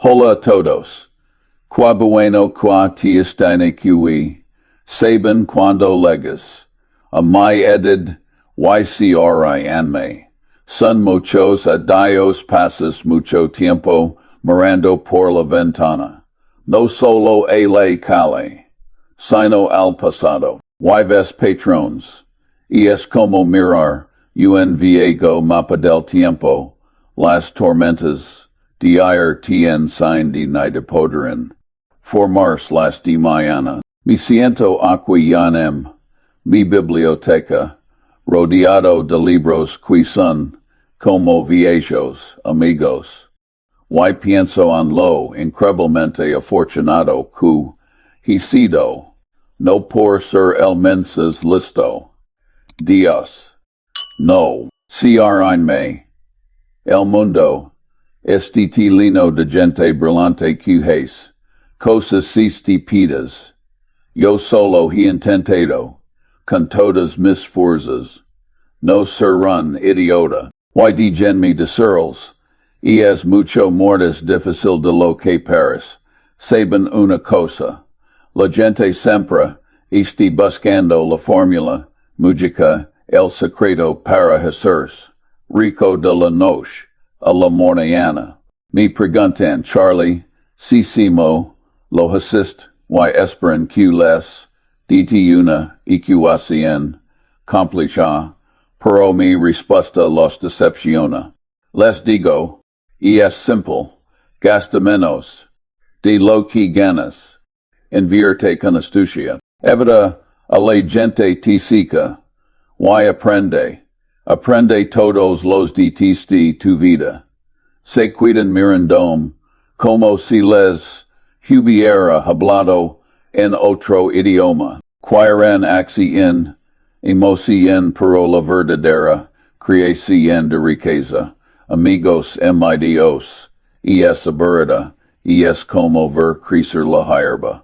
Hola a todos. Qua bueno qua te estane qui, saben cuando legas. A mi edid, ycri anme. Son muchos a Dios pasas mucho tiempo mirando por la ventana. No solo a la calle, sino al pasado. Ves patrones. Y es como mirar, un viego mapa del tiempo, las tormentas, de ayer tien sin de ni de poderin. Formars las de mañana. Me siento aquí en mi biblioteca, rodeado de libros que son como viejos amigos. Y pienso en lo increíblemente afortunado que he sido, no por ser el menos listo. Dios. No. Crinme. El mundo. Este lino de gente brillante que es. Cosas estúpidas. Yo solo he intentado. Con todas mis fuerzas. No ser un idiota. Y déjenme decirles. Y es mucho más difícil de lo que parece. Saben una cosa. La gente siempre está buscando la fórmula mágica, el secreto para hacerse rico de la noche a la mañana. Me preguntan, Charlie, si lo hiciste, y esperan que les dite una ecuación compleja, pero mi respuesta los decepciona. Les digo, y es simple, gasta menos de lo que ganas. Invierte con astucia. Evita a la gente tísica. Y aprende. Aprende todos los detalles de tu vida. Se cuidan mirandom, como si les hubiera hablado en otro idioma. Quieren acción, emoción pero la verdadera creación de riqueza. Amigos mi Dios, y es aburrida, y es como ver crecer la hierba.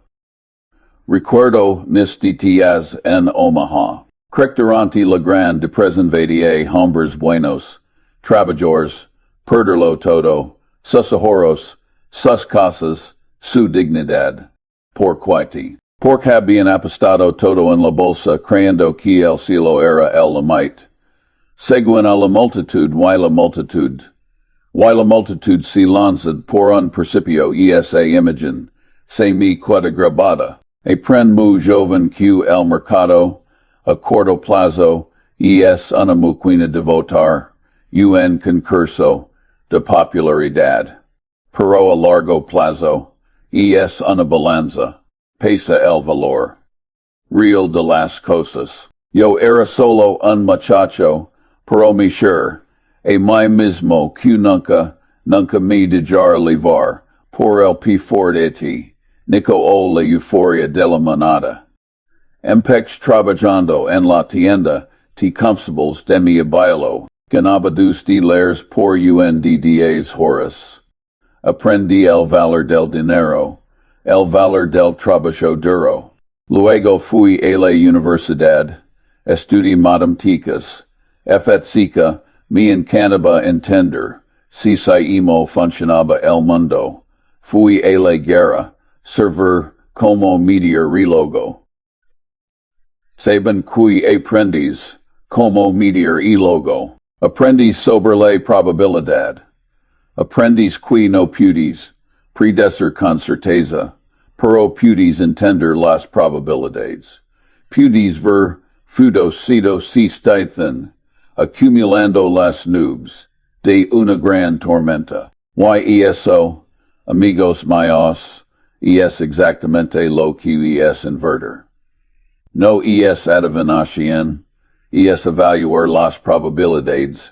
Recuerdo mis días en Omaha. Cric durante la gran depresión veía hombres buenos, trabajadores, perderlo todo, sus ahorros, sus casas, su dignidad. Por quite. Porque habían apostado todo en la bolsa creyendo que el cielo era el límite. Según a la multitud, y la multitud se lanza por un principio y esa imagen, se me queda grabada. Aprend muy joven que el mercado, a corto plazo, y es una máquina de votar, un concurso de popularidad. Pero a largo plazo, y es una balanza, pesa el valor real de las cosas. Yo era solo un muchacho, pero mi sure, a mí mismo que nunca me dejar levar, por el pifordete. Nico o la euforia de la manada. Empex trabajando en la tienda, te constables de mi abuelo, ganaba dos dólares por $10 horas. Aprendí el valor del dinero, el valor del trabajo duro. Luego fui a la universidad, estudié matemáticas, etc. Me encantaba entender, si saimo funcionaba el mundo. Fui a la guerra. Server como meteor relogo. Saben que aprendiz como meteor y logo. Aprendiz sobre la probabilidad. Aprendiz que no puedes predecir con certeza, pero puedes entender las probabilidades. Pudes ver fudocido si stithen, acumulando las nubes de una gran tormenta. Y eso, amigos míos, y es exactamente lo que es inverter. No es adivinación, es evaluar las probabilidades.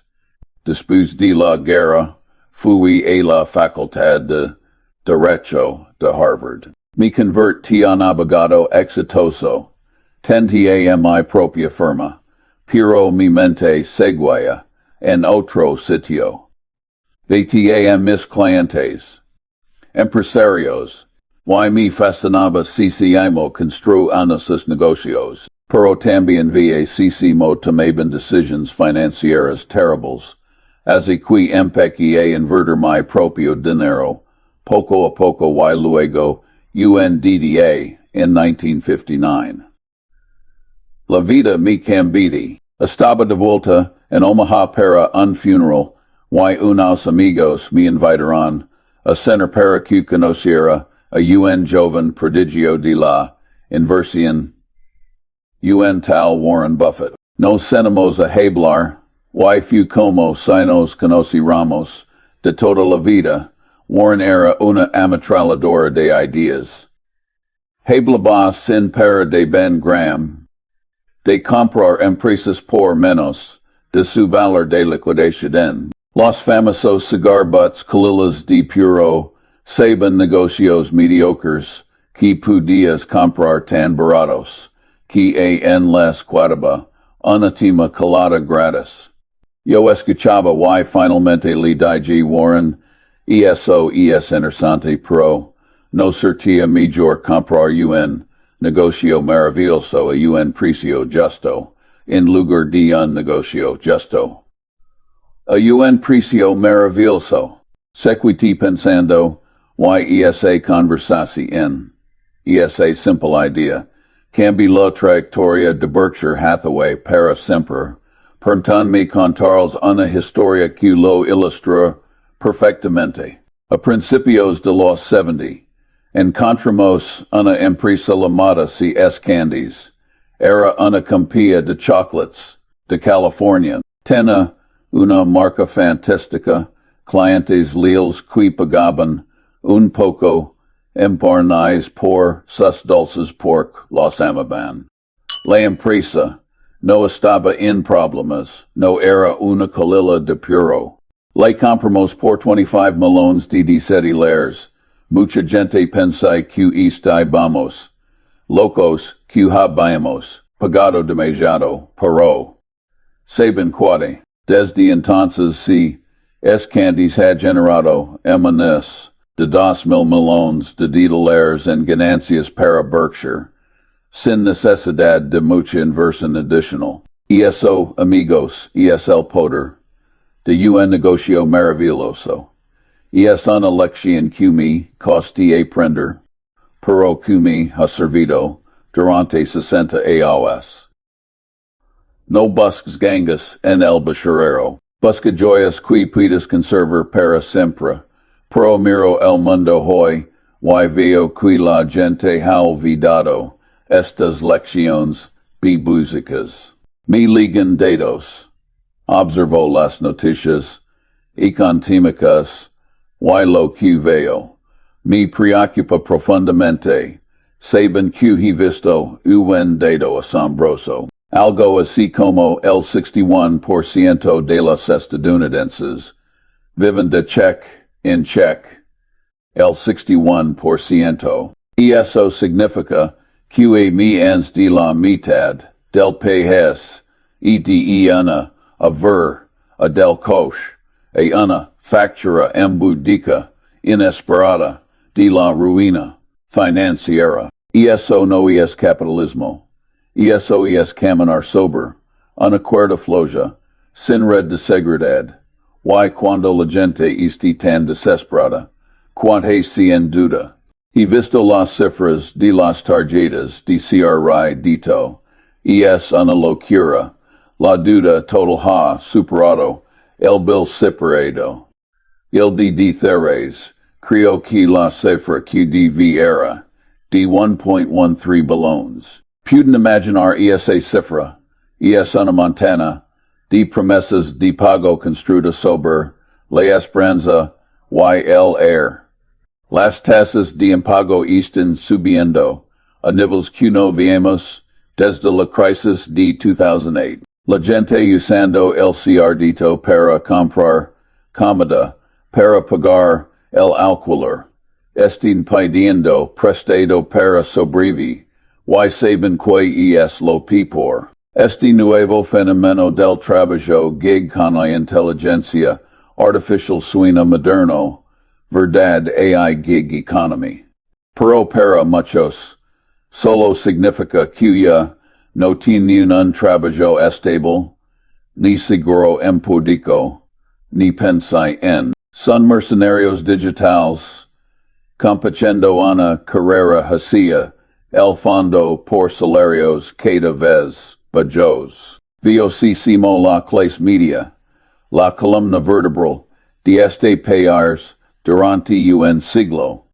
Después de la guerra, fui a la facultad de Derecho de Harvard. Me convertí en abogado exitoso. Tenté a mi propia firma, pero mi mente seguía en otro sitio. Veía a mis clientes, empresarios. Y me fascinaba amo construir sus negocios, pero también mo tomaban decisiones financieras terribles, así que empecé a invertir mi propio dinero, poco a poco y luego, UNDDA, in 1959. La vida me cambiti. Estaba de vuelta en Omaha para un funeral, y unos amigos me invitaron a cenar para que conociera a un joven prodigio de la inversión, un tal Warren Buffett. Nos sentamos a hablar, y fue como si nos conociéramos de toda la vida. Warren era una ametralladora de ideas. Hablaba sin para de Ben Graham, de comprar empresas por menos, de su valor de liquidación. Los famosos cigar butts calilas de puro, saben negocios mediocres, que podías comprar tan baratos, que en les quedaba una tima colada gratis. Yo escuchaba y finalmente le dije Warren, eso es interesante pero, no sería mejor comprar un negocio maravilloso a un precio justo, en lugar de un negocio justo. A un precio maravilloso. Sequiti pensando, y esa conversación. Esa simple idea. Cambie la trayectoria de Berkshire Hathaway para siempre. Permítanme contaros una historia que lo ilustra perfectamente. A principios de los 70, encontramos una empresa llamada CS Candies. Era una compañía de chocolates de California. Tenía una marca fantástica, clientes leales que pagaban un poco empornais por sus dulces porque los amaban. La empresa no estaba en problemas, no era una colilla de puro. La compramos por 25 millones de $17. Mucha gente pensa que estábamos locos que habíamos pagado demasiado, pero saben cuate. Desde entonces CS Candies ha generado más de 2,000 millones de $2 en ganancias para Berkshire, sin necesidad de mucha inversión adicional. Y eso, amigos, es el poder de un negocio maravilloso. Y es una lección que me costó aprender, pero que me ha servido durante 60 años. No busques gangas en el basurero. Busca joyas que puedes conservar para siempre. Pero miro el mundo hoy, y veo que la gente ha olvidado estas lecciones bíblicas. Me ligan dedos. Observo las noticias económicas, y lo que veo. Me preocupa profundamente. Saben que he visto un dato asombroso. Algo así como el 61% de los estadounidenses viven de cheque en cheque. El 61%. Y eso significa que más de la mitad del país de una aver a del coche a una factura embúdica inesperada de la ruina financiera. Y eso no es capitalismo. Y eso es caminar sobre una cuerda floja, sin red de seguridad. Y cuando la gente esté tan desesperada, cuánto se endeuda. He visto las cifras de las tarjetas de crédito, y es una locura. La deuda total ha superado el bill separado. El de Theres, creo que la cifra que debiera de 1.13 billones. Pueden imaginar esa cifra, es una montana de promesas de pago construida sobre la esperanza y el air. Las tasas de impago están subiendo a niveles que no veíamos desde la crisis de 2008. La gente usando el crédito para comprar comida, para pagar el alquiler, están pidiendo prestado para sobrevivir. Y saben que es lo peor. Este nuevo fenómeno del trabajo gig con la inteligencia artificial suena moderno, verdad AI gig economy. Pero para muchos, solo significa que ya no tienen un trabajo estable, ni seguro empúdico, ni pensa en. Son mercenarios digitales, compachendo ana carrera hacia el fondo por salarios cada vez bajos. Vocísimo la clase media, la columna vertebral de este país durante un siglo.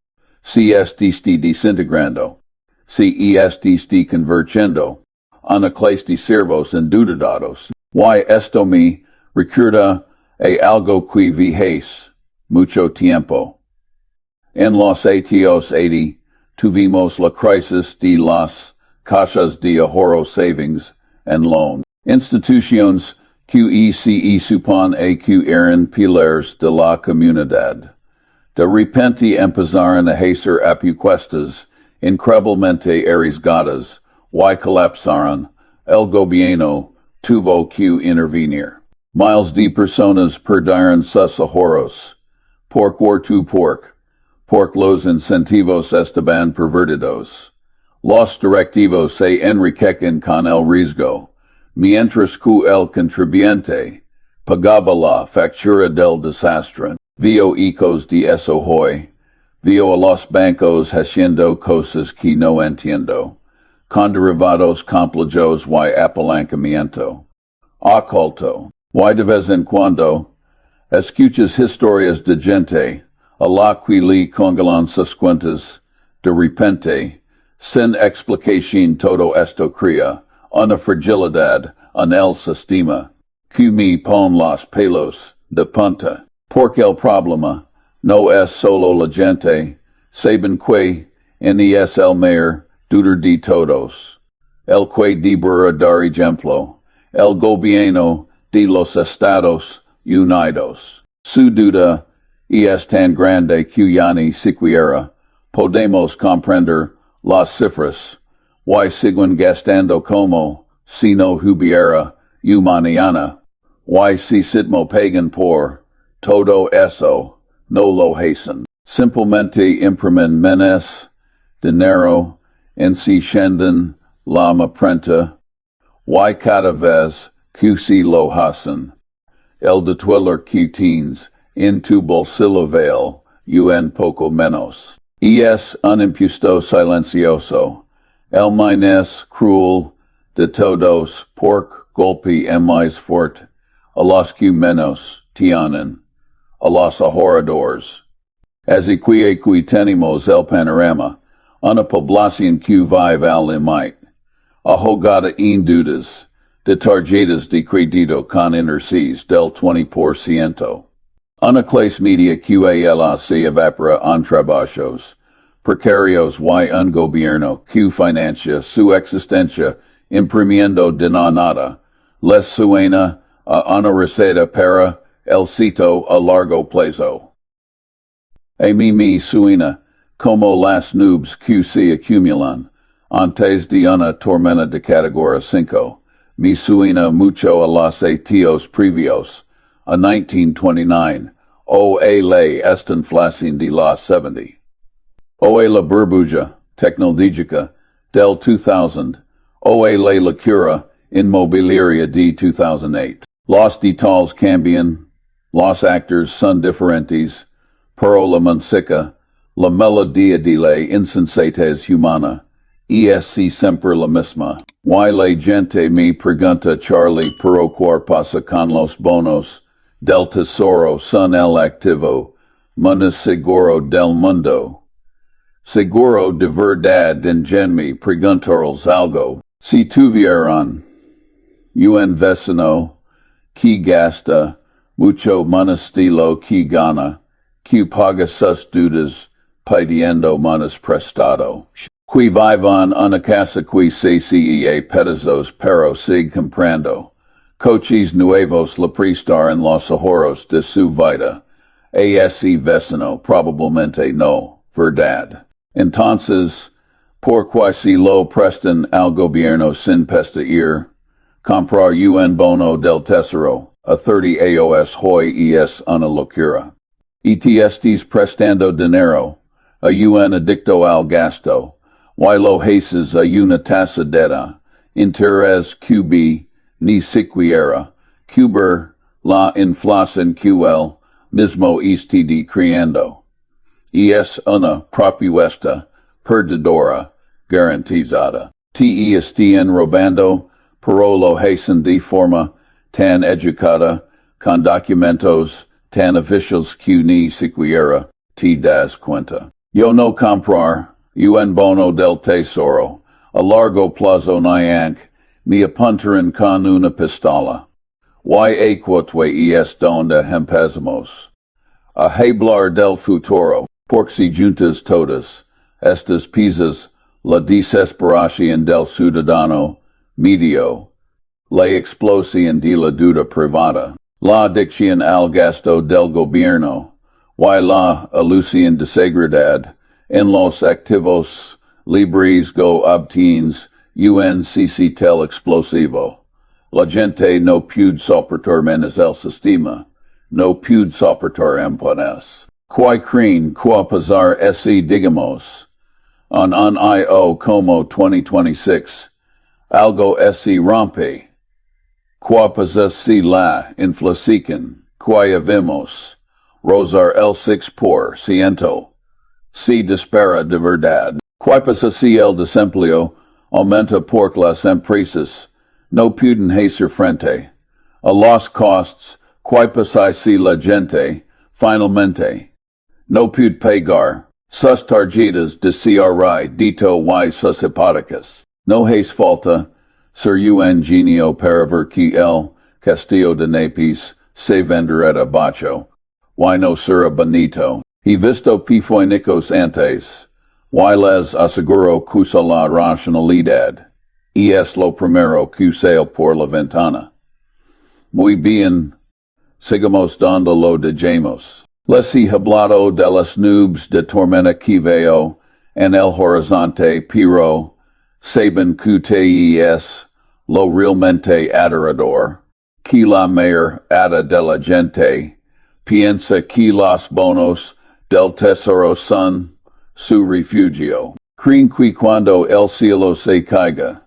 Si estiste desintegrando, si estiste convergiendo, ana clase de servos endeudados. Y esto me recuerda a algo que vi hace mucho tiempo. En los años 80, tuvimos la crisis de las cajas de ahorro savings and loan. Instituciones que supon a que eran pilares de la comunidad. De repente empezaron a hacer apuestas increíblemente arriesgadas y colapsaron. El gobierno tuvo que intervenir. Miles de personas perdieron sus ahorros. Por los incentivos estaban pervertidos. Los directivos se enriquecen con el riesgo, mientras que el contribuyente pagaba la factura del desastre. Vio ecos de eso hoy. Vio a los bancos haciendo cosas que no entiendo, con derivados complejos y apalancamiento. Oculto. Y de vez en cuando, escuchas historias de gente a la que le congelan sus cuentas. De repente, sin explicación todo esto crea una fragilidad en el sistema que me pon los pelos de punta. Porque el problema no es solo la gente, saben que es el mayor dudar de todos. El que deberá dar ejemplo, el gobierno de los Estados Unidos. Su duda es tan grande que ya ni siquiera podemos comprender las cifras, y siguen gastando como si no hubiera mañana, y si sitmo pagan por todo eso, no lo hacen. Simplemente imprimen menos dinero en si shendan la prenta, y cada vez que si lo hacen. El de Twitter que tienes en tu bolsillo vale, un poco menos. Es un impuesto silencioso, el más cruel de todos, porque golpe más fuerte a los que menos tienen, a los ahorradores. Así que tenemos el panorama, una población que vive al límite, ahogada en dudas, de tarjetas de crédito con intereses del 20%. Una clase media que se evapora en trabajos precarios y un gobierno que financia su existencia imprimiendo de nada, les suena a una receta para el sitio a largo plazo. A mí me suena como las nubes que se acumulan antes de una tormenta de categoría 5. Me suena mucho a los años previos, a 1929, o a la estanflación de los 70. O a la burbuja tecnológica del 2000, o a la locura inmobiliaria de 2008. Los detalles cambian, los actores son diferentes, pero la música, la melodía de la insensatez humana, es siempre la misma. Y la gente me pregunta Charlie, pero ¿qué pasa con los bonos del tesoro? Son el activo más seguro del mundo. Seguro de verdad, déjenme preguntarles algo. Si tuvieran un vecino que gasta mucho menos de lo que gana, que paga sus deudas pidiendo menos prestado, que vive en una casa que se pedazos pero sigue comprando coches nuevos le prestar en los ahorros de su vida, ese vecino probablemente no, ¿verdad? Entonces, ¿por qué si lo prestan al gobierno sin pestair? Comprar un bono del tesoro a 30 años hoy es una locura. Y te estés prestando dinero a un adicto al gasto, y lo haces a una tasa deta, interés QB, ni siquiera, cubrir la inflación que el mismo esté creando. es una propuesta perdedora garantizada. Te están robando, pero lo hacen de forma tan educada, con documentos tan oficiales que ni siquiera te das cuenta. Yo no comprar un bono del tesoro, a largo plazo nyank, me apuntaron con una pistola. Y aquatue es donde empezamos. A hablar del futuro, porque si juntas todas, estas piezas, la desesperación del ciudadano medio, la explosión de la deuda privada, la adicción al gasto del gobierno, y la ilusión de seguridad, en los activos libres go obtienes UNCC tel explosivo. La gente no puede soportar menos el sistema, no puede soportar empones. Quai creen qua pasar ese digamos, on io como 2026, algo ese rompe. Qua pasas si la inflacican, quia vimos, rozar el 6%, si dispara de verdad. Qua pasas si el desempleo, aumenta porque las empresas no pueden hacer frente a los costos, quia pasas si la gente, finalmente, no puede pagar sus tarjetas de CRI dito y sus hipotecas. No hace falta ser un genio para ver que el castillo de Naples se venderá bacho, y no será bonito. He visto pifoinicos antes, y les aseguro que la racionalidad es lo primero que sale por la ventana. Muy bien, sigamos donde lo dejemos. Les he hablado de las nubes de tormenta que veo en el horizonte, pero saben que es lo realmente aterrador, que la mayor ada de la gente piensa que los bonos del tesoro son su refugio. Creen que cuando el cielo se caiga,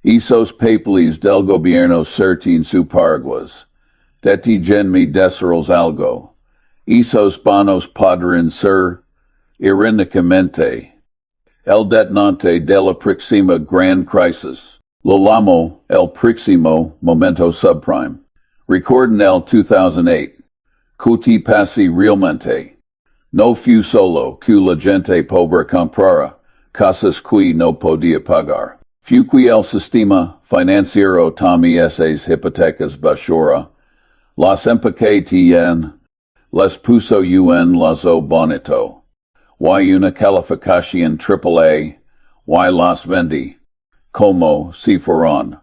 esos papeles del gobierno certin su paraguas, detigenme deciros algo. Esos bonos podrán ser, irónicamente, el detonante de la próxima gran crisis. Lo llamo el próximo momento subprime. Record en el 2008. Que pase realmente. No fue solo que la gente pobre comprara casas que no podía pagar. Fue que el sistema financiero tome esas hipotecas basura. Las empaquetían, les puso un lazo bonito. Y una calificación AAA, y las vendí, como si fueran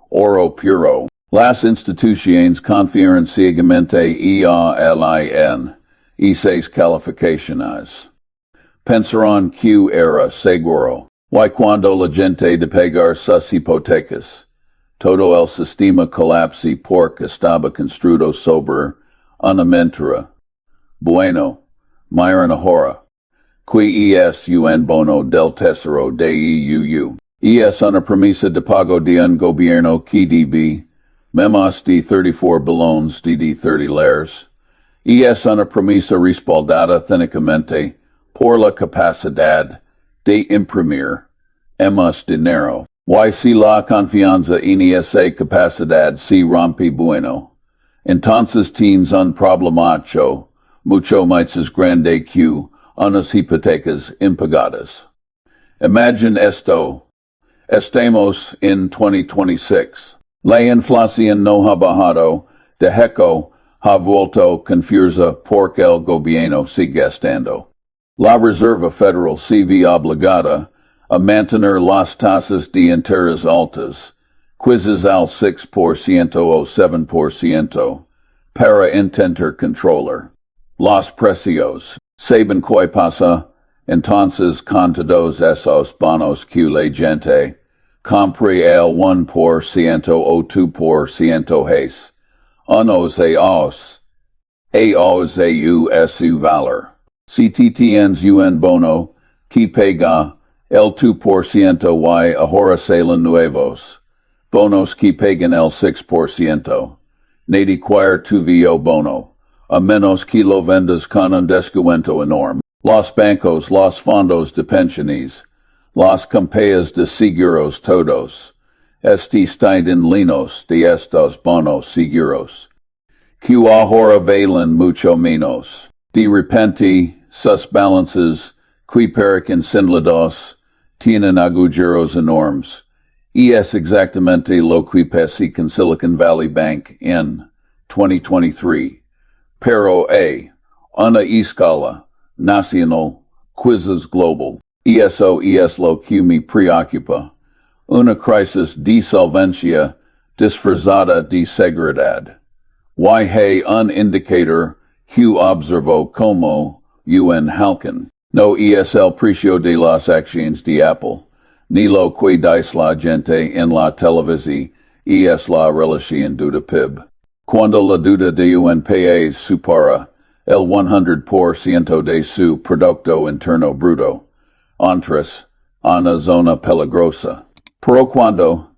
oro puro. Las instituciones confieren ciegamente en esas calificaciones. Pensaron que era seguro. Y cuando la gente de pagar sus hipotecas, todo el sistema colapse porque estaba construido sobre una mentira. Bueno, miren ahora. Qui es un bono del tesoro de EU. Es una promesa de pago de un gobierno que debe menos de 34 billones de 30 lares. Es una promesa respaldada técnicamente por la capacidad de imprimir más dinero. Y si la confianza en esa capacidad se rompe bueno, entonces tienes un problema mucho más grande que unas hipotecas impagadas. Imagine esto. Estamos en 2026. La inflación no ha bajado, de hecho, ha vuelto confusa porque el gobierno sigue estando. La Reserva Federal se ve obligada a mantener las tasas de interés altas, quizás al 6% o 7%, para intentar controlar los precios. Saben qué pasa, entonces con todos esos bonos que la gente compre el 1% o 2% hace, unos aos su valor. Si tienes un bono que pega el 2% y ahora salen nuevos, bonos que pagan el 6%, nadie quiere tu bono, a menos que lo vendas con un descuento enorme. Los bancos, los fondos de pensiones, las compañías de seguros todos, están linos de estos bonos seguros, que ahora valen mucho menos. De repente, sus balances, que parecen singulados, tienen agujeros enormes, y es exactamente lo que pasó con Silicon Valley Bank en 2023. Pero una escala nacional, quizzes global. Eso es lo que me preocupa. Una crisis de solvencia disfrazada de seguridad. Hay un indicador que observo como un halcón. No es el precio de las acciones de Apple, ni lo que dice la gente en la televisión, es la relación deuda PIB. Cuando la deuda de un país supera el 100% de su Producto Interno Bruto, entras una zona peligrosa. Pero cuando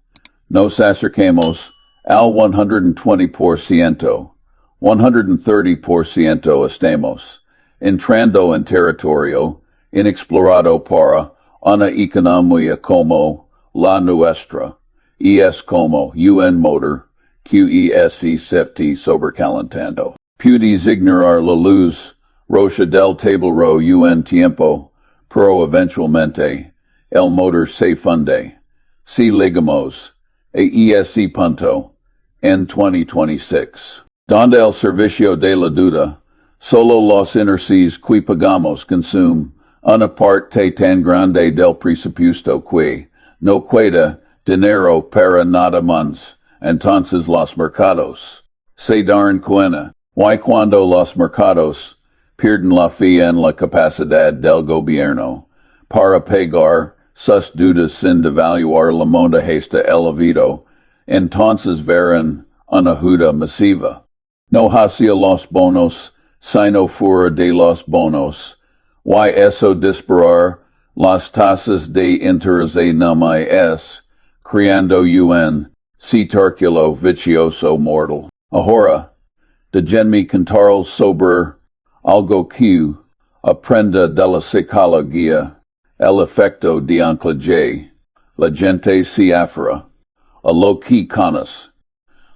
nos acercamos al 120%, 130% estamos entrando en territorio inexplorado para una economía como la nuestra, y es como un motor que se sobrecalentando. Puedes ignorar la luz roja del tablero un tiempo, pero eventualmente el motor se funde. Si ligamos a ese punto en 2026, donde el servicio de la deuda, solo los intereses que pagamos consumen una parte tan grande del presupuesto que no queda dinero para nada más. Entonces los mercados se dan cuenta. Y cuando los mercados pierden la fe en la capacidad del gobierno para pagar sus deudas sin devaluar la moneda está elevado, entonces verán una ayuda masiva. No hacia los bonos, sino fuera de los bonos. Y eso disparar las tasas de interés no más, creando un círculo vicioso mortal. Ahora, déjenme contaros sobre algo que aprenda de la psicología, el efecto de anclaje. La gente se aferra a lo que conoce.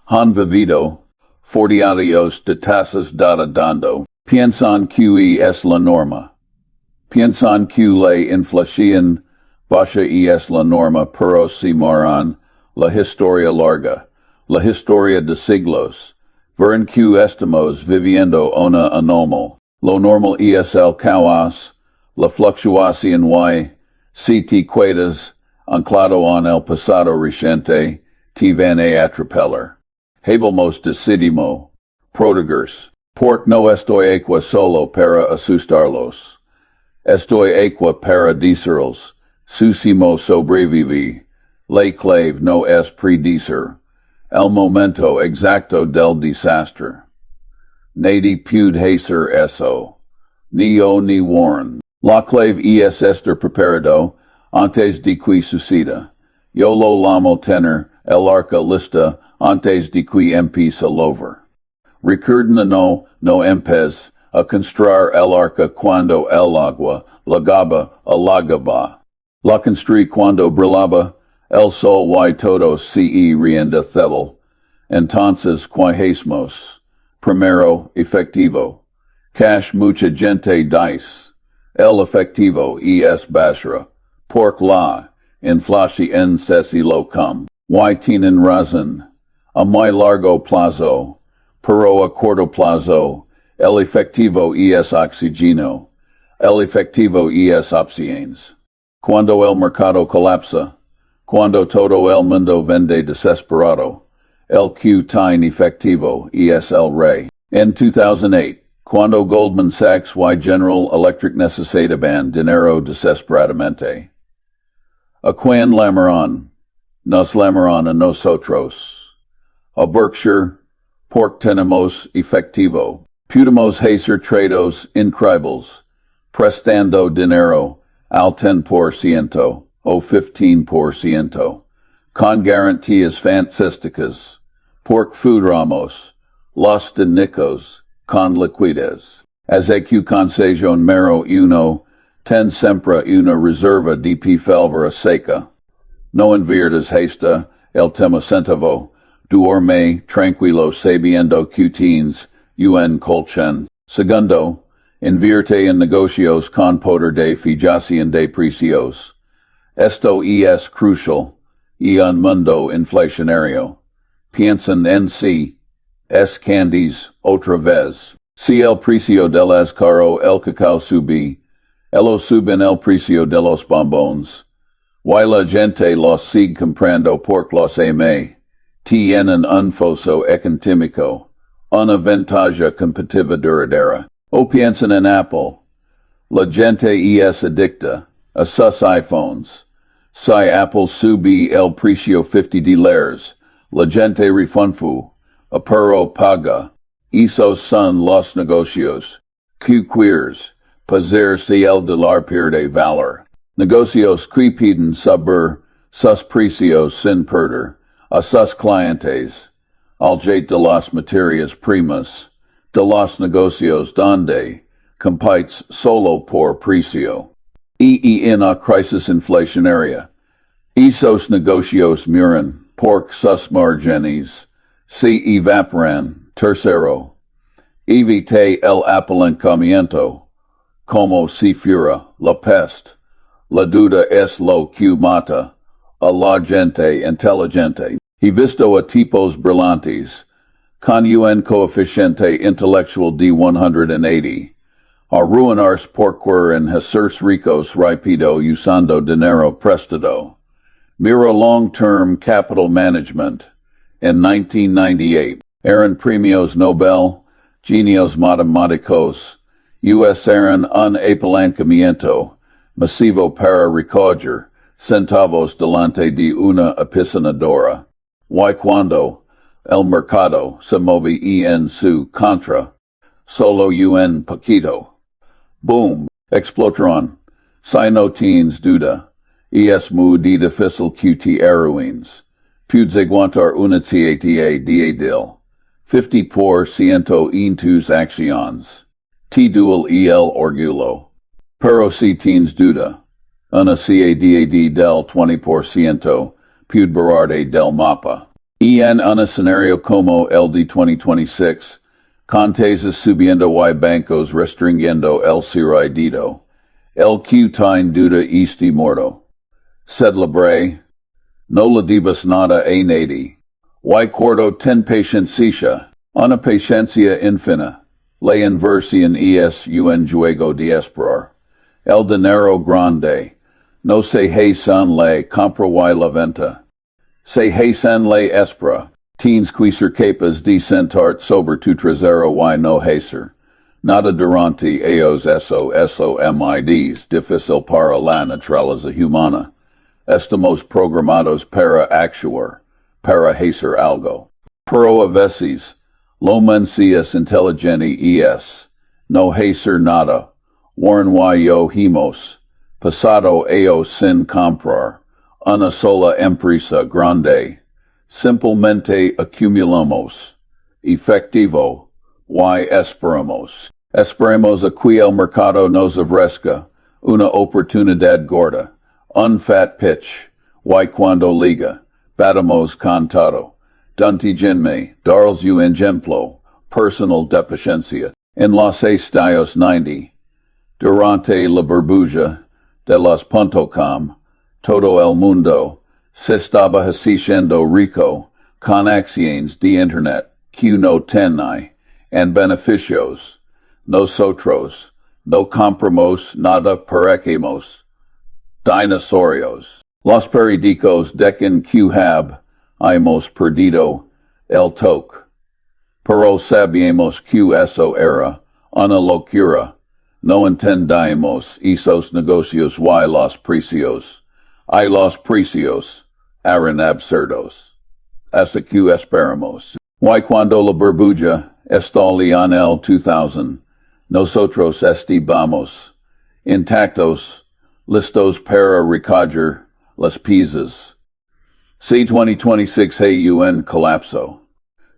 Han vivido 40 años de tasas dando. Piensan que es la norma. Piensan que la inflación baja es la norma, pero si miran la historia larga, la historia de siglos, verán que estamos viviendo una anormal. Lo normal es el caos, la fluctuación y, si te quedas anclado en el pasado reciente, te van a atropelar. Habemos decidimos protegerse, porque no estoy aquí solo para asustarlos. Estoy aquí para decirles, susimo sobrevivi, la clave no es predicer el momento exacto del desastre. Nadie puede hacer eso, ni yo ni Warren. La clave es estar preparado antes de que suceda. Yo lo llamo tener el arca lista antes de que empiece a llover. Recuerden no empez a construir el arca cuando el agua llegaba a la gaba. La construí cuando brillaba el sol y todo se rienda cedel. Entonces, ¿qué hacemos? Primero, efectivo. Cash mucha gente dice. El efectivo es basura. Porque la inflación se lo come. Y tienen razón. A muy largo plazo. Pero a corto plazo, el efectivo es oxígeno. El efectivo es opciones. Cuando el mercado colapsa, cuando todo el mundo vende desesperado, el que tiene efectivo es el rey. En 2008, cuando Goldman Sachs y General Electric necesitaban dinero desesperadamente. ¿A quién llamaron? Nos llamaron a nosotros. A Berkshire, porque tenemos efectivo. Podemos hacer trados increíbles, prestando dinero al 10% o 15%, con garantías fantásticas, porque fundamos los dineros con liquidez. as eq consejo mero uno, ten sempra una reserva di p felvera seca. No inviertas hasta el tema centavo, duerme tranquilo sabiendo cutines, un colchen. Segundo, invierte en negocios con poder de fijación de precios. Esto es crucial, y un mundo inflacionario. Piensen en si, es candies, otra vez. Si el precio del azúcar el cacao sube, ellos suben el precio de los bombones. Y la gente los sigue comprando porque los ama. Tienen un foso económico, una ventaja competitiva duradera. O piensen en Apple. La gente es adicta a sus iPhones. Si Apple sube el precio $50, la gente refunfu, pero paga. Esos son los negocios. Que queers, pazer si el dólar pierde valor. Negocios que piden subir sus precios sin perder a sus clientes. Al jate de las materias primas, de los negocios donde compites solo por precio. En a crisis inflacionaria. Esos negocios mueren porque sus márgenes se evaporan. Tercero, evite el apalancamiento, como si fuera la peste. La duda es lo que mata a la gente inteligente. He visto a tipos brillantes, con un coeficiente intelectual de 180, a arruinarse porque en hacerse ricos rápido usando dinero prestado. Mira long-term capital management. In 1998, eran premios Nobel, genios matemáticos, eran un apalancamiento masivo para recoger centavos delante de una apisonadora. Y cuando el mercado se mueve en su contra, solo un poquito. Boom, explotaron. Si no tienes duda, es muy difícil que te arruines. Puedes aguantar una tata de adil. 50% en tus acciones. Te duele el orgullo. Pero si tienes duda, una CADAD del 20% puede borrarte del mapa. En un escenario como el de 2026, contes subiendo y bancos restringiendo el crédito, el que tiene duda está muerto. Celebre, no le debes nada a nadie. Y cuarto ten paciencia, una paciencia infinita. La inversión es un juego de esperar. El dinero grande, no se hacen la compra y la venta. Se hacen la espera. Tienes que ser capaz de sentarte sobre tu trasero y no hacer nada durante ellos eso mides difícil para la naturaleza humana. Estamos programados para actuar, para hacer algo. Pero a veces, lo menos inteligente es no hacer nada. Warren y yo hemos pasado ellos sin comprar una sola empresa grande. Simplemente acumulamos efectivo y esperamos. Esperemos a que el mercado nos ofrezca una oportunidad gorda, un fat pitch, y cuando liga, batamos con todo. Dantigenme, darles un ejemplo, personal deficiencia. En los Estados 90, durante la burbuja de los .com, todo el mundo se estaba haciendo rico con acciones de Internet que no tenía en beneficios. Nosotros no compramos nada parecemos. Dinosaurios. Los periódicos decan que hemos perdido el toque. Pero sabíamos que eso era una locura. No entendíamos esos negocios y los precios. Y los precios eran absurdos. Hasta que esperamos. Y cuando la burbuja estalló en el 2000, nosotros estábamos intactos, listos para recoger las piezas. Si 2026 un colapso.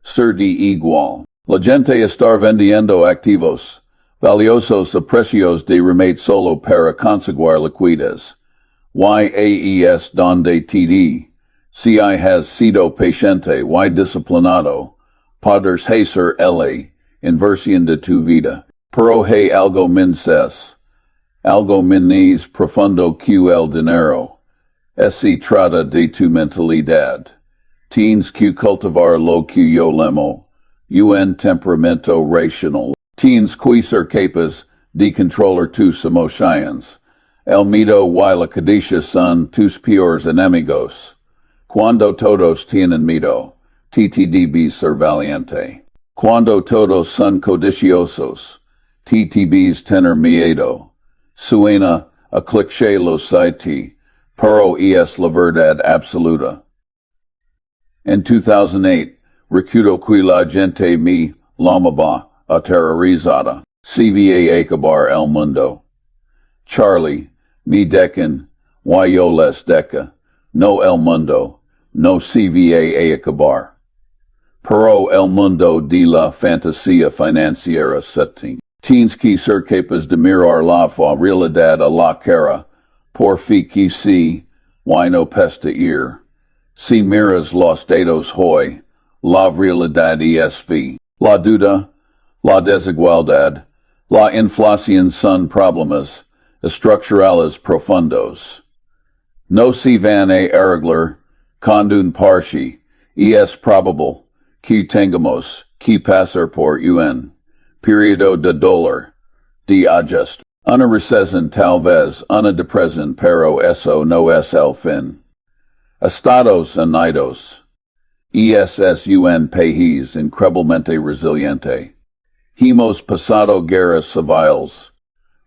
Ser de igual. La gente está vendiendo activos. valiosos a precios de remate solo para conseguir liquidez. YAES donde TD. Si has sido paciente y disciplinado, poders hacer la inversión de tu vida. Pero hay algo minces. Algo minis profundo que el dinero. Se trata de tu mentalidad. Tienes que cultivar lo que yo lemo. Un temperamento racional. Tienes que ser capaz de controlar tus emociones. El miedo y la codicia son tus peores enemigos. Cuando todos tienen miedo, ttdb ser valiente. Cuando todos son codiciosos, ttbs tener miedo. Suena a cliché lo cite, pero es la verdad absoluta. En 2008, recuerdo que la gente me llamaba aterrorizada. CVA acabar el mundo. Charlie, mi decan, y yo les deca, no el mundo, no CVA acabar. Pero el mundo de la fantasía financiera setting. Tienes que ser capaz de mirar la realidad a la cara, por fi que si, y no pesta ir. Si miras los datos hoy, la realidad es la duda, la desigualdad, la inflación son problemas estructurales profundos. No se van a arreglar con un parche, es probable que tengamos que pasar por un periodo de dolor, de ajuste. Una recesión tal vez una depresión, pero eso no es el fin. Estados Unidos. Un país increíblemente resiliente. Hemos pasado guerras civiles,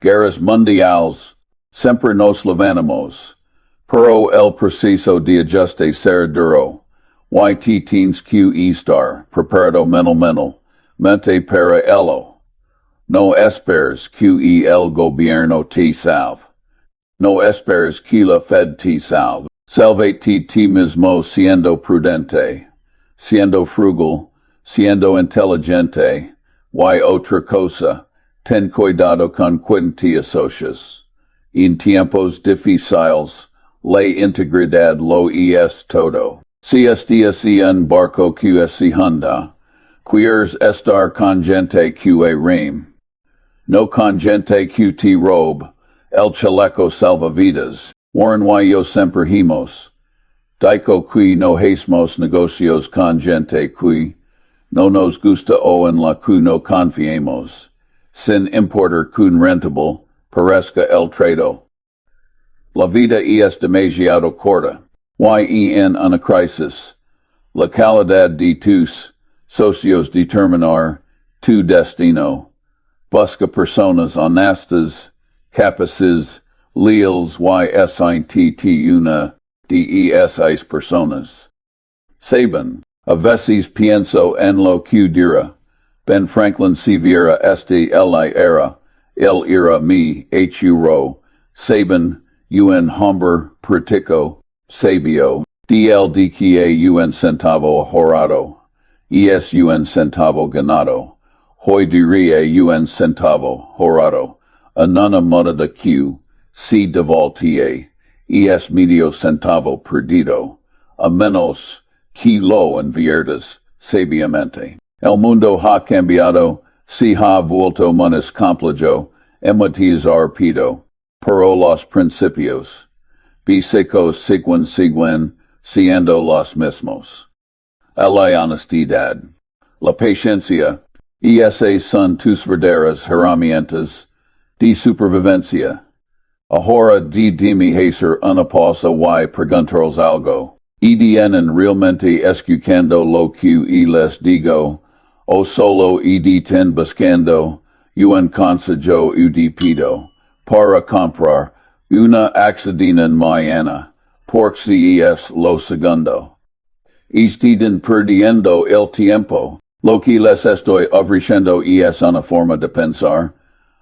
guerras mundiales, siempre nos levantamos, pero el proceso de ajuste será duro. Tienes que estar preparado mentalmente para ello. No esperes que el gobierno te salve. No esperes que la Fed te salve. Sálvate ti mismo siendo prudente, siendo frugal, siendo inteligente, y otra cosa, ten cuidado con quien te asocias. En tiempos difíciles, la integridad lo es todo. Si estás en barco que se hunda, quieres estar con gente que rem. No con gente que te robe, el chaleco salvavidas. Warren y yo siempre hemos. Dico que no hacemos negocios con gente que no nos gusta o en la que no confiemos, sin importar cuán rentable parezca el trado. La vida es demasiado corta. Y en una crisis, la calidad de tus socios determinar tu destino. Busca personas honestas, capaces, leales y sint una de esas personas. Saban, a veces pienso en lo que dirá. Ben Franklin si viera este el era mi huro, Saban, un hombre práctico, sabio, de que un centavo ahorrado, es un centavo ganado, hoy diría un centavo ahorrado, en una moneda que, si devoltie, es medio centavo perdido, a menos que lo inviertas sabiamente. El mundo ha cambiado, si ha vuelto más complejo, emotizar pido, pero los principios básicos siguen siendo los mismos. A la honestidad, la paciencia, esas son tus verdaderas herramientas de supervivencia. Ahora dime hacer una pausa y preguntaros algo. En realmente escuchando lo que les digo, o solo ten buscando un consejo pido para comprar una accidina mañana, porque si es lo segundo. Están perdiendo el tiempo. Lo que les estoy ofreciendo es una forma de pensar,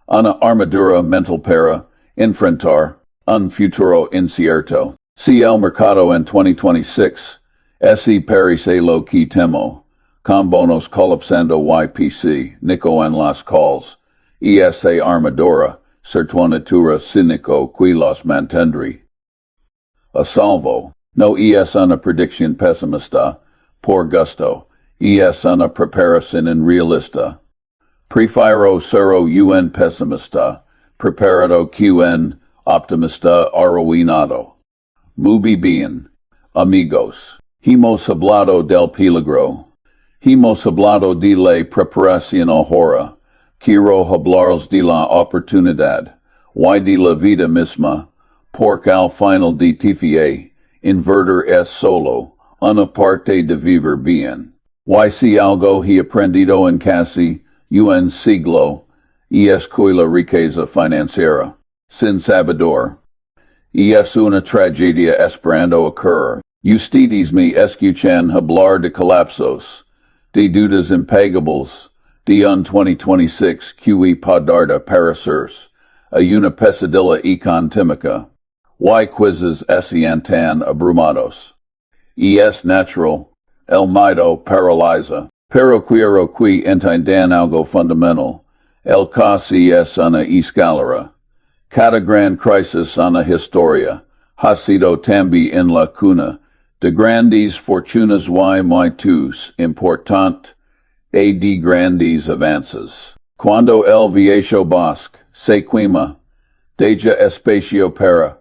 una armadura mental para enfrentar un futuro incierto. Si el mercado en 2026, ese parece lo que temo, con bonos colapsando YPC, Nico en las calls, esa armadura, certuanatura sinico qui los mantendri. A salvo, no es una predicción pesimista, por gusto, es una preparación en realista. Prefiro ser un pesimista, preparado quen optimista arruinado. Muy bien, amigos. Hemos hablado del peligro. Hemos hablado de la preparación ahora. Quiero hablaros de la oportunidad, y de la vida misma, porque al final de TFA, invertir es solo, una parte de vivir bien. Y si algo he aprendido en casi un siglo, es que la riqueza financiera, sin sabedor, es una tragedia esperando ocurrir. Ustedes me escuchan hablar de colapsos, de deudas impagables, de un 2026 que podará parecerse a una pesadilla económica, y quizzes tan abrumados. Es natural, el miedo paraliza, pero quiero que entiendan algo fundamental, el casi es una escalera. Cada gran crisis en la historia ha sido también en la cuna de grandes fortunas y mitos importante e de grandes avances. Cuando el viejo bosque se quema, deja espacio para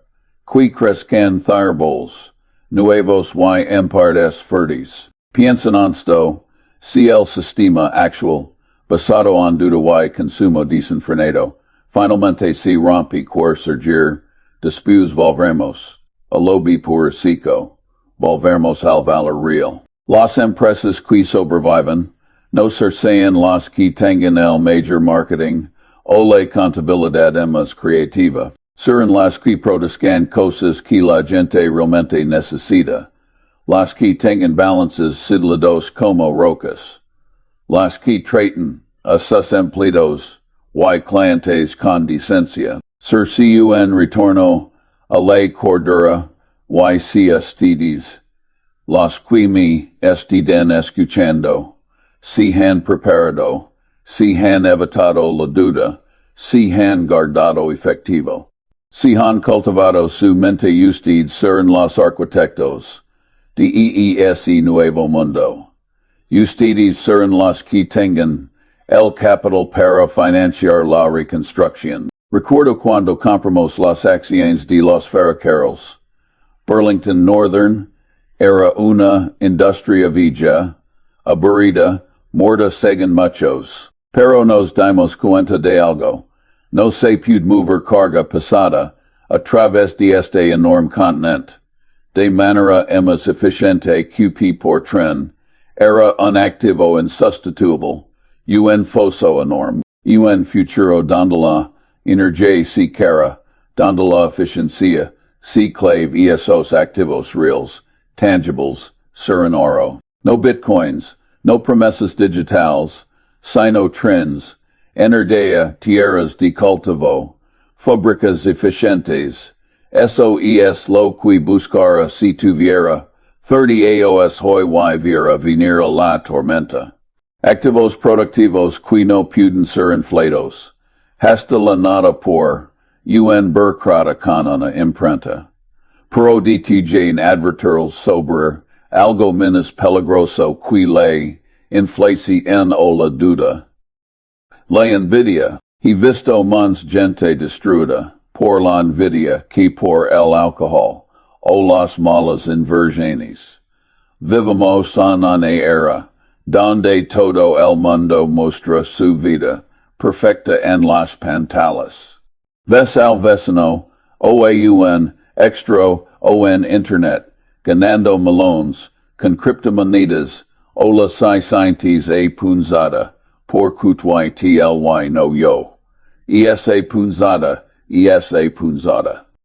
que crezcan árboles nuevos y en partes fértiles. Piensen esto, si el sistema actual, basado en deuda y consumo desenfrenado, finalmente se rompe por surgir, después volveremos a lo por seco, volveremos al valor real. Las empresas que sobreviven no sean las que tengan el major marketing o la contabilidad más creativa. Serán las que produzcan cosas que la gente realmente necesita. Las que tengan balances sidlados como rocas. Las que traten a sus empleados y clientes con decencia. Ser un retorno a la cordura y si ustedes, los que me estén escuchando, si han preparado, si han evitado la duda, si han guardado efectivo, si han cultivado su mente ustedes serán los arquitectos de ese nuevo mundo. Ustedes serán los que tengan el capital para financiar la reconstrucción. Recuerdo cuando compramos las acciones de los ferrocarriles. Burlington Northern era una industria vieja, aburrida, muerta según muchos. Pero nos dimos cuenta de algo. No se puede mover carga pesada a través de este enorme continente. De manera más eficiente que por tren, era un activo insustituible, un foso enorme, un futuro donde la energía se cara, donde la eficiencia se clave esos activos reales, tangibles, serán oro. No bitcoins, no promesas digitales, sino trends, energía, tierras de cultivo, fábricas eficientes, eso es lo que buscara si tuviera 30 aos hoy y viera venir a la tormenta. Activos productivos que no pueden ser inflados, hasta la nada por un burocrata con una imprenta. Pero DTJ advertirles sobre algo menos peligroso que la inflación o la duda. La envidia, he visto más gente destruida por la envidia que por el alcohol o las malas inversiones. Vivimos en una era donde todo el mundo muestra su vida perfecta en las pantallas. Ves al vecino o a un extra o en internet ganando melones con criptomonedas o las scientes a punzada por QTY no yo. Esa punzada,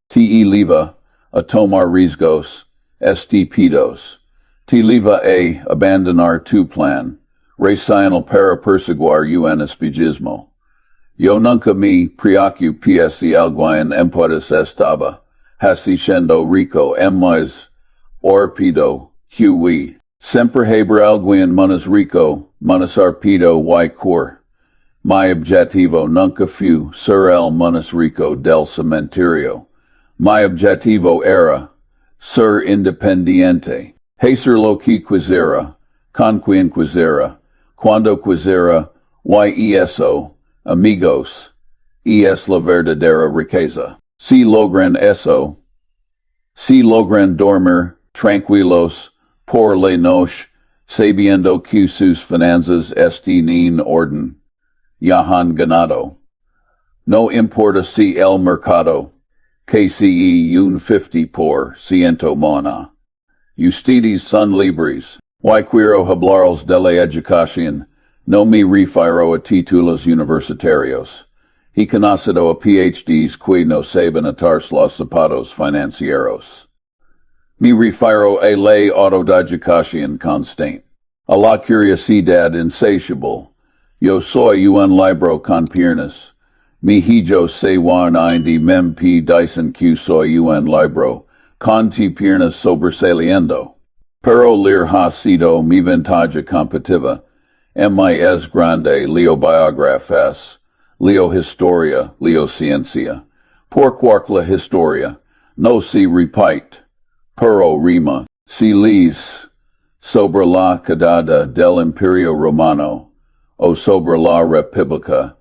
Te eleva a tomar riesgos, estúpidos. Te eleva a abandonar tu plan, racional para perseguir un espejismo. Yo nunca me preocupé si alguien en puedes estaba, haciendo rico más orpido, Siempre haber alguien más rico, más arpido y cor. Mi objetivo nunca fu ser el más rico del cementerio. Mi objetivo era ser independiente. Hacer lo que quisiera, con quien quisiera, cuando quisiera, y eso, amigos, es la verdadera riqueza. Si logran eso, si logran dormir tranquilos por la noche, sabiendo que sus finanzas están en orden, ya han ganado. No importa si el mercado, que si un 50% mona. Ustedes son libres. Y quiero hablaros de la educación, no me refiero a títulos universitarios. He conocido a PhDs que no saben atarse los zapatos financieros. Me refiero a la autoeducación constante. A la curiosidad insatiable. Yo soy un libro con piernas. Mi hijo se warna de mem p dicen que soy un libro, con ti piernas sobresaliendo. Pero leer ha sido mi ventaja competitiva. Es grande, leo biografías, leo historia, leo ciencia. Por cuark la historia, no se repite. Pero rima, si lees sobre la caída del Imperio Romano, o sobre la República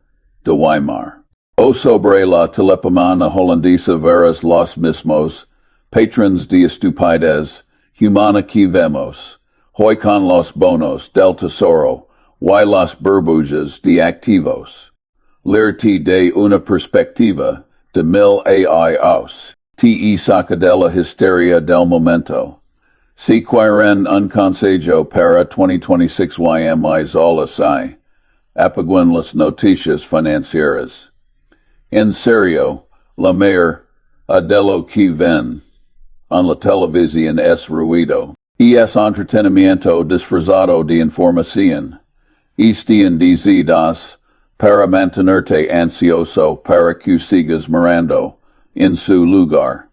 de Weimar. O sobre la telepomana holandesa veras los mismos patrons de estupidez humana que vemos, hoy con los bonos del tesoro, y las burbujas de activos. Leerte de una perspectiva de 1000 años, te saca de la histeria del momento. Si quieren un consejo para 2026 y solas apaguen las noticias financieras. En serio, la mayor de lo que ven en la televisión es ruido, y es entretenimiento disfrazado de información. Están diseñadas para mantenerte ansioso para que sigas mirando en su lugar.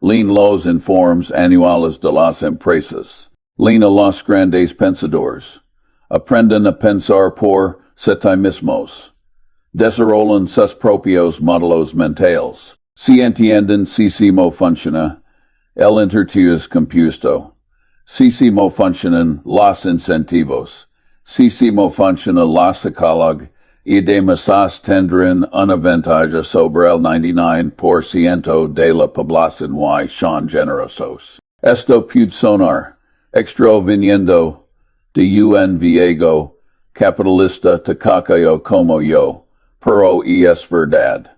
Leen los informes anuales de las empresas. Leen a los grandes pensadores. Aprenden a pensar por sí mismos. Desarrollan sus propios modelos mentales. Si entienden cómo funciona el interés compuesto. Cómo funcionan los incentivos. Cómo funciona la psicología y además tendrán una ventaja sobre el 99% de la población y son generosos. Esto puede sonar extraviniendo de un viejo capitalista tacayo como yo. Pero es verdad.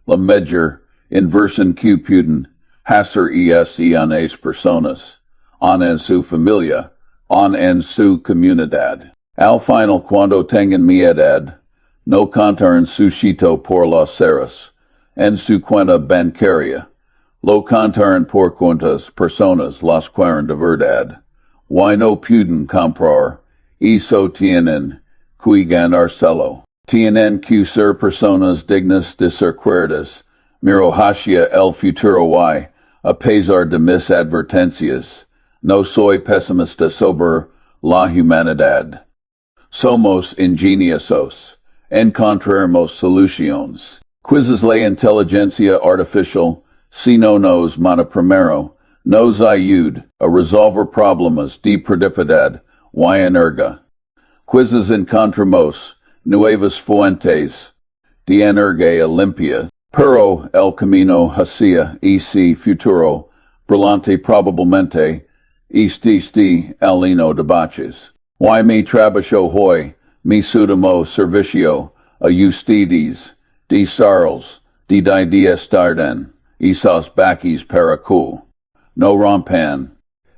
La mayor inversión que pueden hacer es en las personas, en su familia, en su comunidad. Al final cuando tengan mi edad, no contarán su chito por las ceras, en su cuenta bancaria. Lo contarán por cuántas personas las quieren de verdad. Y no pueden comprar, eso tienen que ganárselo. Tienen que ser personas dignas de ser queridas. Miro hacia el futuro y, a pesar de mis advertencias, no soy pesimista sobre la humanidad. Somos ingeniosos. Encontraremos soluciones. Quizás la inteligencia artificial, si no nos mata primero, nos ayuda a resolver problemas de productividad y energía. Quizás encontramos nuevas fuentes de energía limpia, pero el camino hacia ese futuro brillante probablemente este el lleno de baches. Y mi trabajo hoy, mi sudamo servicio a ustedes, de sarls, de ideas tardan, esos baques para que no rompan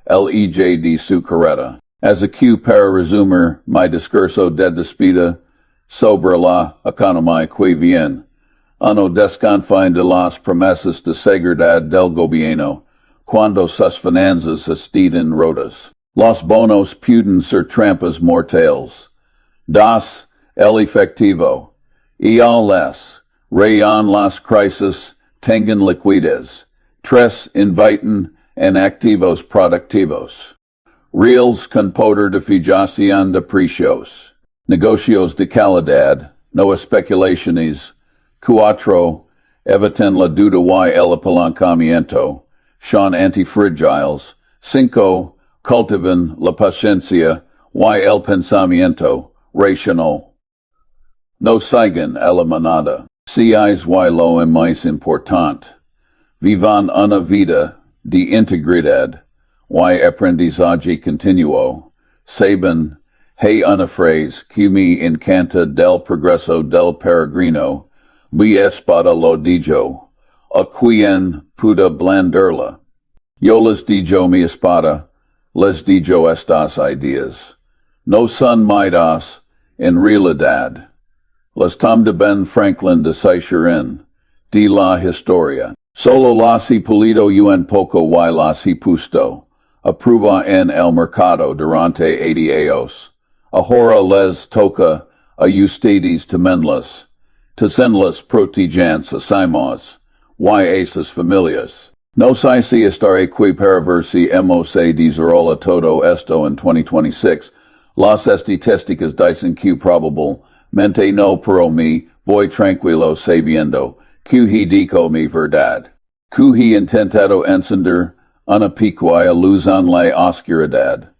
el eje de su carrera. As aquí para resumir mi discurso de despedida sobre la economía que viene, uno desconfía de las promesas de seguridad del gobierno cuando sus finanzas estén rotas. Los bonos pueden ser trampas mortales. Dos, el efectivo. Y les, rayon las crisis, tengan liquidez. Tres, inviten en activos productivos. Reals con poder de fijación de precios. Negocios de calidad, no especulaciones, cuatro, eviten la duda y el apalancamiento, son antifragiles, cinco, cultivan la paciencia y el pensamiento racional. No sigan a la manada, seis y lo más importante, vivan una vida de integridad y aprendizaje continuo, saben, hay una frase que me encanta del progreso del peregrino, mi espada lo dijo, a quien pueda blandirla. Yo les digo mi espada, les digo estas ideas. No son midas, en realidad. Las tom de Ben Franklin de Seychelles, de la historia. Solo las he pulido un poco y las he puesto a prueba en el mercado durante 80 años. Ahora les toca a ustedes temenlas, tesenlas protegens hacemos, y esas familias. No sé si estaré aquí para ver si hemos desarrollado todo esto en 2026. Las estadísticas dicen que probablemente no, pero me voy tranquilo sabiendo que he dicho mi verdad. Que he intentado encender una pequeña luz en la oscuridad.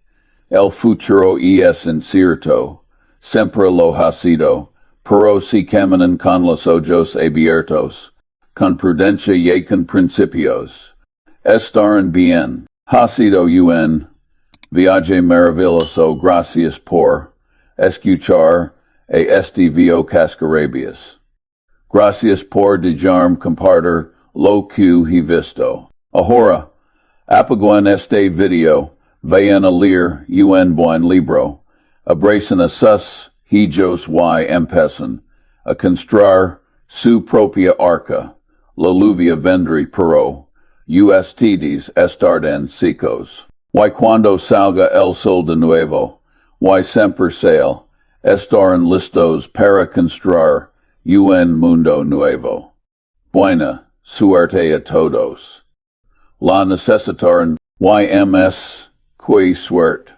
El futuro es incierto, siempre lo ha sido, pero si caminan con los ojos abiertos, con prudencia y con principios, estarán bien. Ha sido un viaje maravilloso, gracias por escuchar a este video cascarabias. Gracias por dejarme compartir lo que he visto. Ahora, apagan este video, vayan a leer un buen libro, abracen a sus hijos y empiezan a construir su propia arca. La lluvia vendrá, pero ustedes estarán secos. Y cuando salga el sol de nuevo, y siempre sale, estarán listos para construir un mundo nuevo. Buena suerte a todos. La necesitarán YMS que suerte.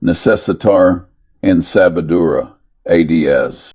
Necesitar en sabiduría. ADS.